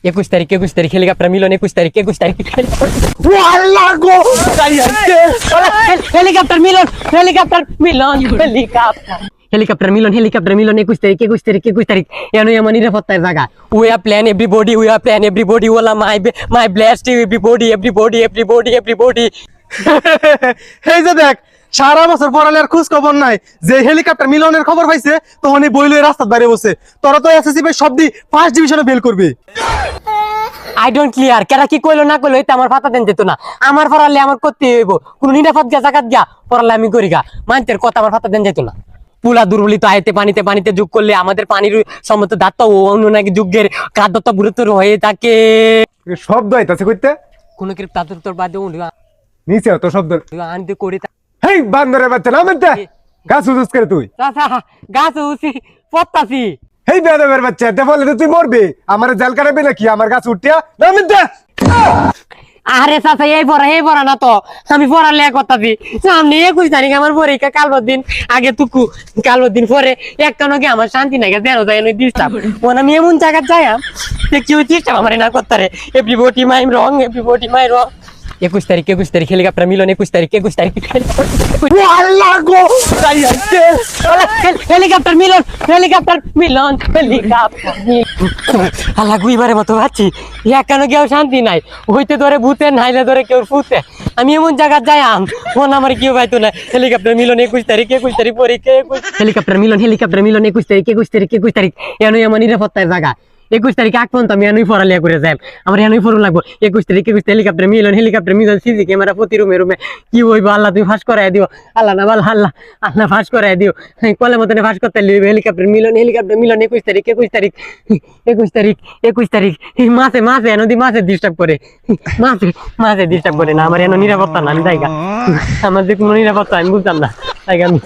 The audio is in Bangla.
21 তারিখ হেলিকপ্টার মিলন 21 তারিখ হেলিকপ্টার মিলন হেলিকপ্টার মিলন 21 তারিখ এনো আমার নিরাপত্তার জায়গা we are plan everybody OLA my blessed everybody এই যে দেখ সারা বছর পড়ালে আর খোঁজ খবর নাই যে হেলিকপ্টার মিলনের খবর পাইছে তখন এই বইলে রাস্তার বাইরে বসে তোরা তো এসএসসি ভাই সব দি ফার্স্ট ডিভিশনে ফেল করবি। আই ডোন্ট ক্লিয়ার কেরা কি কইলো না কইলো এটা আমার পাতা দেন যেত না আমার পড়ালে আমার করতে হইব কোন নিরাপদ জায়গাত গিয়া পড়ালে আমি করি গা মানতের কথা আমার পাতা দেন যেত না পুলা দুর্বলিত আইতে পানিতে যোগ করলে আমাদের পানির সমত দাত্ত ও অন্য নাকি যুগের খাদ্যত গুরুত্ব হয়ে থাকে শব্দ আইতাছে কইতে কোন কি তাদের তোর বাদে নিচে তো শব্দ আনতে করি হেই বান্দরের বাচ্চা না মেনতে গাছ উজুস করে তুই গাছ উসি পত্তাছি হেই বেয়াদবের বাচ্চা তে বলে তুই মরবি আমার জাল কাটাবি নাকি আমার গাছ উঠিয়া না মেনতে আরে চাচা এই পড়া না তো আমি পড়ালে করতাছি সামনে 21 তারিখ আমার পরীক্ষা কালবার দিন আগে তুকু কালবার দিন পরে একটা নাকি আমার শান্তি নাই যেন যাই ডিস্টার্ব ওন আমি এমন জায়গা যাই কেউ ডিস্টার্ব আমার না করতারে এভরিবডি মাই রং 21 তারিখ হেলিকপ্টার মিলন 21 তারিখ আল্লাহ গো হেলিকপ্টার মিলন আল্লাহ গুইবারে মতো আছি কেন কেউ শান্তি নাই হইতে ধরে ভূতে নাইলে ধরে কেউ ফুতে আমি এমন জায়গা যাই ফোন আমার কেউ পাইতো না হেলিকপ্টার মিলন 21 তারিখ পরীক্ষা হেলিকপ্টার মিলন 21 তারিখ এনই আমার নিরাপত্তার জায়গা 21 তারিখ আগ পর্যন্ত আমি এনই পড়ালিয়া করে যাই আমার এনই পড়ুন লাগবো 21 তারিখ হেলিকপ্টার মিলন সিসি ক্যামেরা প্রতি রুমে কি হইব আল্লাহ তুমি ফাঁস করাই দিও আল্লাহ না বল আল্লাহ ফাঁস করাই দিও কলে মতনে ফাঁস করতে লিখবে হেলিকপ্টার মিলন 21 তারিখ মাসে এনদি মাসে ডিস্টার্ব করে মাসে ডিস্টার্ব করে না আমার এন নিরাপত্তা না আমি জায়গা আমার যে কোনো নিরাপত্তা আমি বুঝতাম না তাই আমি